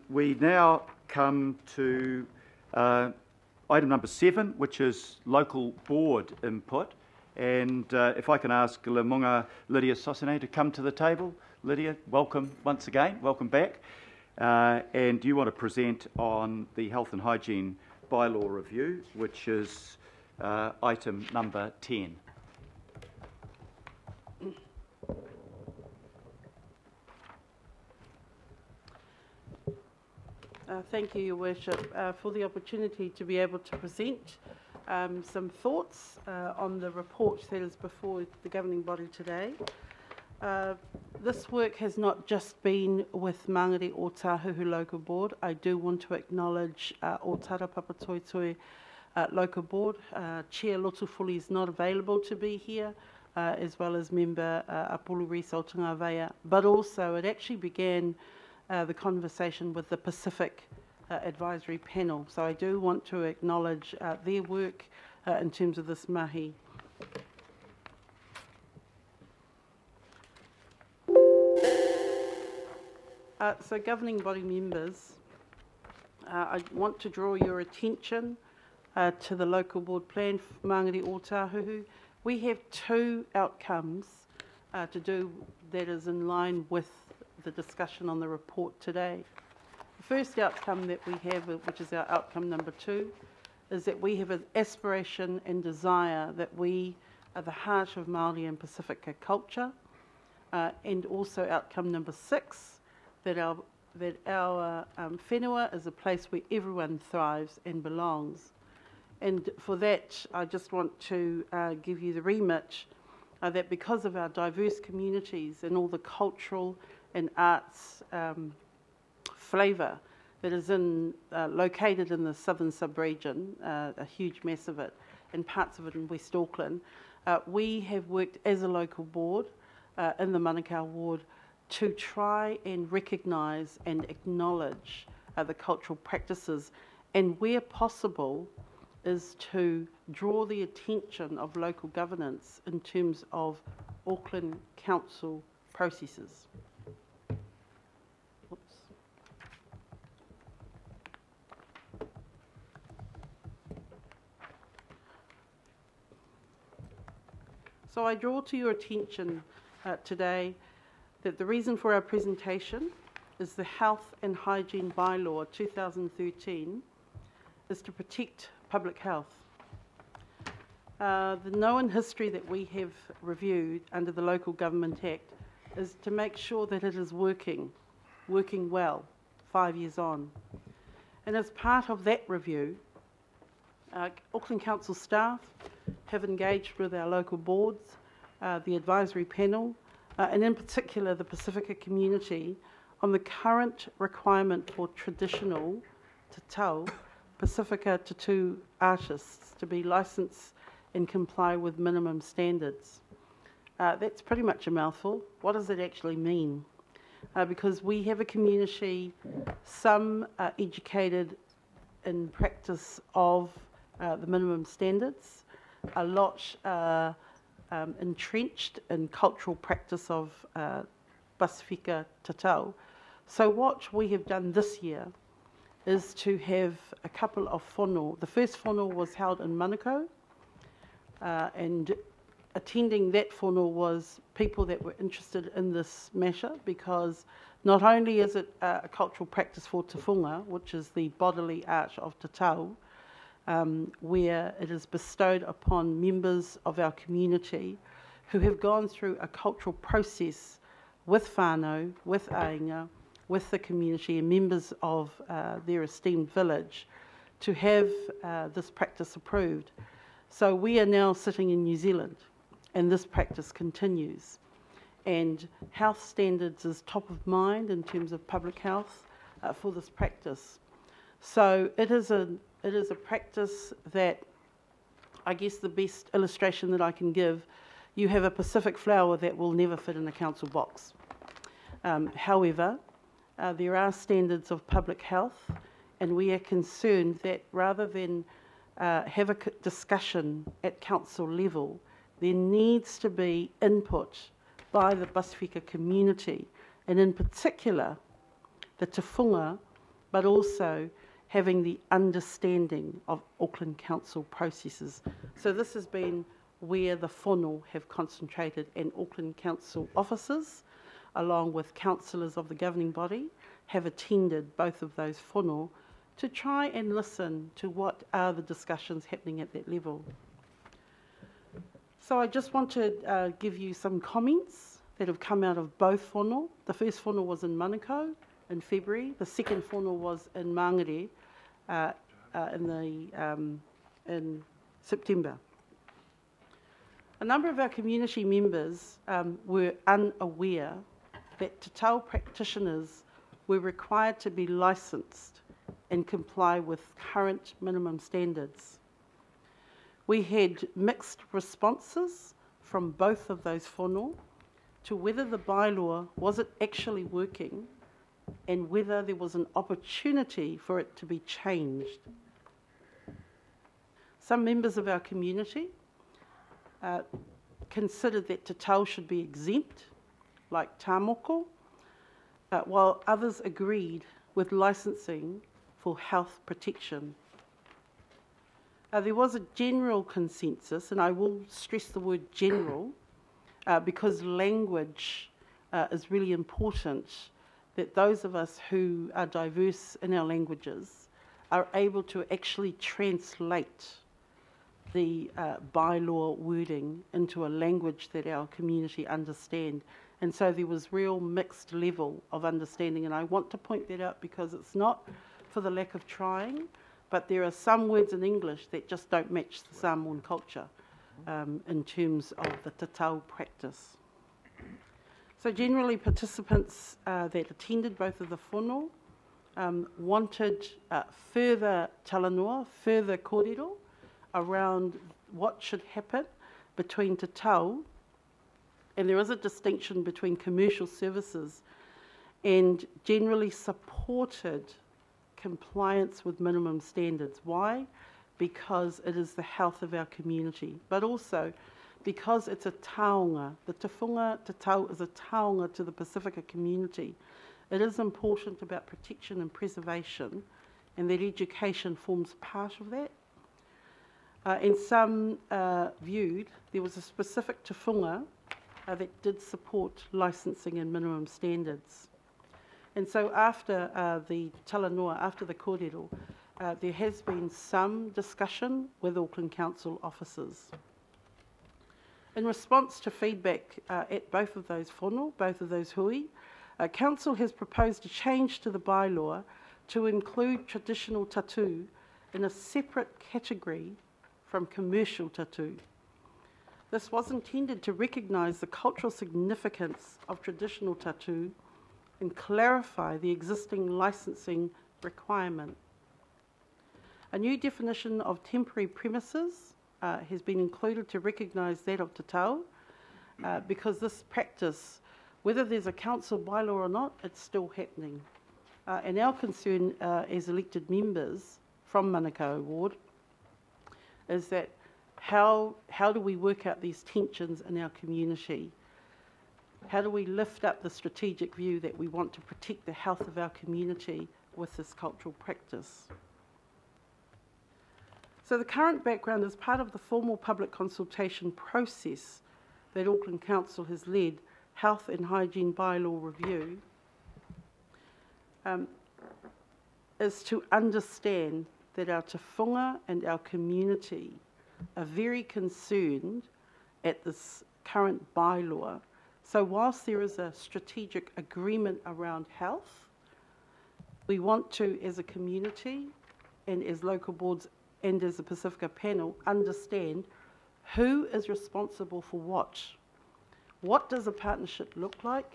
We now come to item number 7, which is local board input. And if I can ask Lamunga Lydia Sosane to come to the table. Lydia, welcome once again, welcome back. And you want to present on the health and hygiene bylaw review, which is item number 10. Thank you, Your Worship, for the opportunity to be able to present some thoughts on the report that is before the governing body today. This work has not just been with Mangere Ōtāhuhu Local Board. I do want to acknowledge Ōtara Papatoetoe Local Board. Chair Lotufuli is not available to be here, as well as member Apulu Rees o Tungavea, but also it actually began the conversation with the Pacific Advisory Panel. So I do want to acknowledge their work in terms of this mahi. So governing body members, I want to draw your attention to the local board plan for Mangere Ōtāhuhu. We have two outcomes to do that is in line with the discussion on the report today. The first outcome that we have, which is our outcome number 2, is that we have an aspiration and desire that we are the heart of Māori and Pacifica culture, and also outcome number 6, that our whenua is a place where everyone thrives and belongs. And for that, I just want to give you the remit that because of our diverse communities and all the cultural and arts flavour that is located in the southern sub-region, a huge mass of it, and parts of it in West Auckland, we have worked as a local board in the Manukau ward to try and recognise and acknowledge the cultural practices, and where possible is to draw the attention of local governance in terms of Auckland Council processes. Oops. So I draw to your attention today that the reason for our presentation is the Health and Hygiene Bylaw 2013 is to protect public health. The known history that we have reviewed under the Local Government Act is to make sure that it is working well 5 years on. And as part of that review, Auckland Council staff have engaged with our local boards, the advisory panel, and in particular the Pacifica community on the current requirement for traditional tatau Pacifica tattoo artists to be licensed and comply with minimum standards. That's pretty much a mouthful. What does it actually mean? Because we have a community, some are educated in practice of the minimum standards, a lot entrenched in cultural practice of Pacifica tatau. So what we have done this year is to have a couple of whānau. The first whānau was held in Manukau, and attending that whānau was people that were interested in this matter, because not only is it a cultural practice for te whunga, which is the bodily art of tatau, where it is bestowed upon members of our community who have gone through a cultural process with whānau, with ainga, with the community and members of their esteemed village to have this practice approved. So we are now sitting in New Zealand and this practice continues. And health standards is top of mind in terms of public health for this practice. So it is a practice that, I guess the best illustration that I can give, you have a Pacific flower that will never fit in a council box. However, there are standards of public health, and we are concerned that rather than have a discussion at council level, there needs to be input by the Pacifica community, and in particular the te whunga, but also having the understanding of Auckland Council processes. So this has been where the whānau have concentrated, and Auckland Council officers, along with councillors of the governing body, have attended both of those whānau to try and listen to what are the discussions happening at that level. So I just want to give you some comments that have come out of both whānau. The first whānau was in Manukau in February. The second whānau was in Mangere in September. A number of our community members were unaware that te tau practitioners were required to be licensed and comply with current minimum standards. We had mixed responses from both of those whānau to whether the bylaw was it actually working and whether there was an opportunity for it to be changed. Some members of our community considered that te tau should be exempt, like tāmoko, while others agreed with licensing for health protection. There was a general consensus, and I will stress the word general, because language is really important, that those of us who are diverse in our languages are able to actually translate the bylaw wording into a language that our community understand. And so there was real mixed level of understanding, and I want to point that out because it's not for the lack of trying, but there are some words in English that just don't match the Samoan culture in terms of the te tau practice. So generally participants that attended both of the whānau wanted further talanoa, further kōrero around what should happen between te tau, and there is a distinction between commercial services, and generally supported compliance with minimum standards. Why? Because it is the health of our community, but also because it's a taonga. The te whunga te tau is a taonga to the Pasifika community. It is important about protection and preservation, and that education forms part of that. And some viewed there was a specific te whunga that did support licensing and minimum standards. And so after the talanoa, after the kōrero, there has been some discussion with Auckland Council officers. In response to feedback at both of those whānau, both of those hui, Council has proposed a change to the bylaw to include traditional tattoo in a separate category from commercial tattoo. This was intended to recognise the cultural significance of traditional tattoo and clarify the existing licensing requirement. A new definition of temporary premises has been included to recognise that of te tau, because this practice, whether there's a council bylaw or not, it's still happening. And our concern as elected members from Manukau Ward is that how do we work out these tensions in our community? How do we lift up the strategic view that we want to protect the health of our community with this cultural practice? So the current background is part of the formal public consultation process that Auckland Council has led, Health and Hygiene Bylaw Review, is to understand that our te whunga and our community are very concerned at this current bylaw. So whilst there is a strategic agreement around health, we want to, as a community and as local boards and as a Pasifika panel, understand who is responsible for what. What does a partnership look like?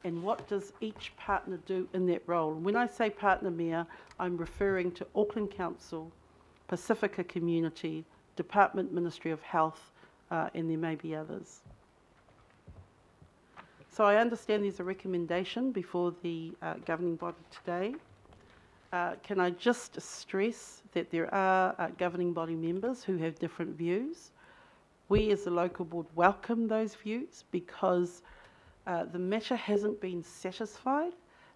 And what does each partner do in that role? When I say partner, Mia, I'm referring to Auckland Council, Pasifika Community, Department Ministry of Health, and there may be others. So I understand there's a recommendation before the governing body today. Can I just stress that there are governing body members who have different views. We as the local board welcome those views because the matter hasn't been satisfied.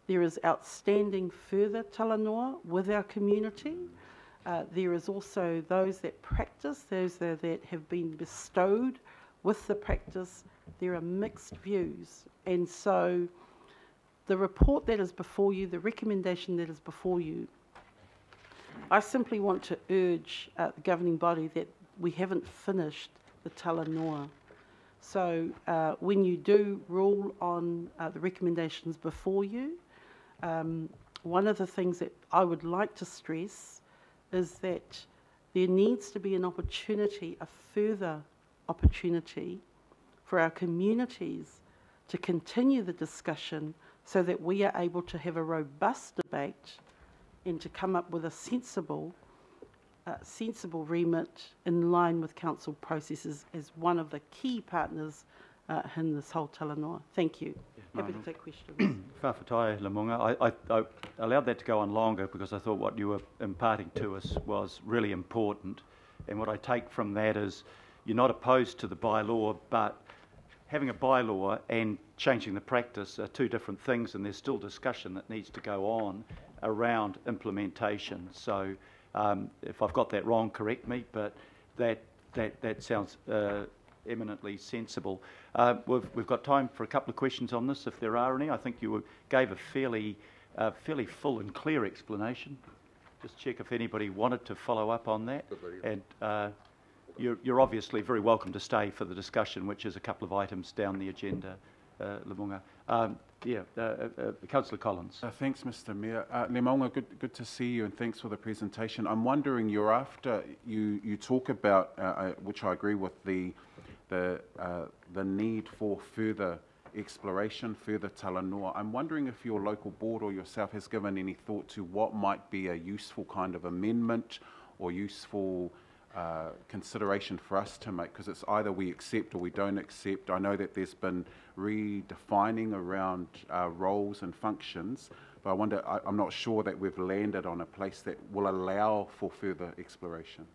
There is outstanding further talanoa with our community. There is also those that practice, those that have been bestowed with the practice. There are mixed views. And so the report that is before you, the recommendation that is before you, I simply want to urge the governing body that we haven't finished the talanoa. So when you do rule on the recommendations before you, one of the things that I would like to stress is that there needs to be an opportunity, a further opportunity for our communities to continue the discussion so that we are able to have a robust debate and to come up with a sensible remit in line with council processes as one of the key partners in this whole talanoa. Thank you. Happy to take questions. Whawhatai, Lamunga. I allowed that to go on longer because I thought what you were imparting to us was really important. And what I take from that is you're not opposed to the bylaw, but having a bylaw and changing the practice are two different things, and there's still discussion that needs to go on around implementation. So if I've got that wrong, correct me, but that sounds eminently sensible. We've got time for a couple of questions on this, if there are any. I think you gave a fairly full and clear explanation. Just check if anybody wanted to follow up on that. And you're obviously very welcome to stay for the discussion, which is a couple of items down the agenda, Lamunga. Councillor Collins. Thanks, Mr. Mayor. Lamunga, good to see you, and thanks for the presentation. I'm wondering, you talk about, which I agree with, the need for further exploration, further talanoa. I'm wondering if your local board or yourself has given any thought to what might be a useful kind of amendment or useful consideration for us to make, because it's either we accept or we don't accept. I know that there's been redefining around roles and functions, but I wonder, I'm not sure that we've landed on a place that will allow for further exploration.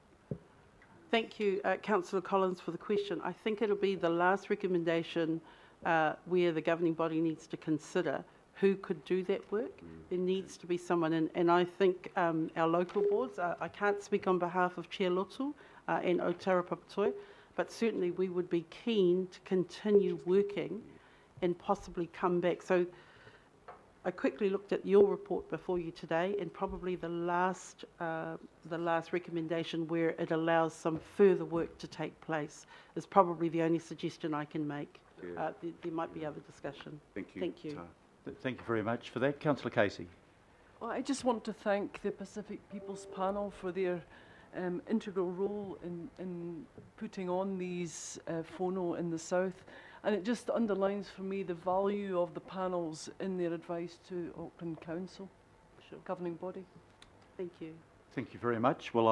Thank you, Councillor Collins, for the question. I think it'll be the last recommendation where the governing body needs to consider who could do that work. There needs to be someone in, and I think our local boards, I can't speak on behalf of Chair Lotu and Otara Papatoe, but certainly we would be keen to continue working and possibly come back. So I quickly looked at your report before you today, and probably the last recommendation where it allows some further work to take place is probably the only suggestion I can make. Yeah. There might be other discussion. Thank you. Thank you. Thank you very much for that. Councillor Casey. Well, I just want to thank the Pacific People's Panel for their integral role in putting on these whānau in the south. And it just underlines for me the value of the panels in their advice to Auckland Council, governing body. Thank you. Thank you very much. Well,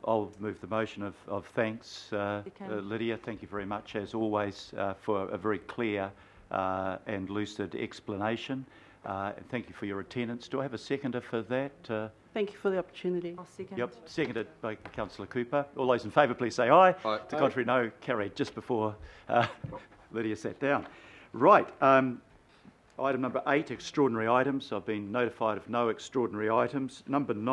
I'll move the motion of thanks, Lydia. Thank you very much, as always, for a very clear and lucid explanation. And thank you for your attendance. Do I have a seconder for that? Thank you for the opportunity. I'll second. Yep, seconded by Councillor Cooper. All those in favour, please say aye. Aye. To contrary, no. Carried just before Lydia sat down. Right. Item number 8, extraordinary items. I've been notified of no extraordinary items. Number 9.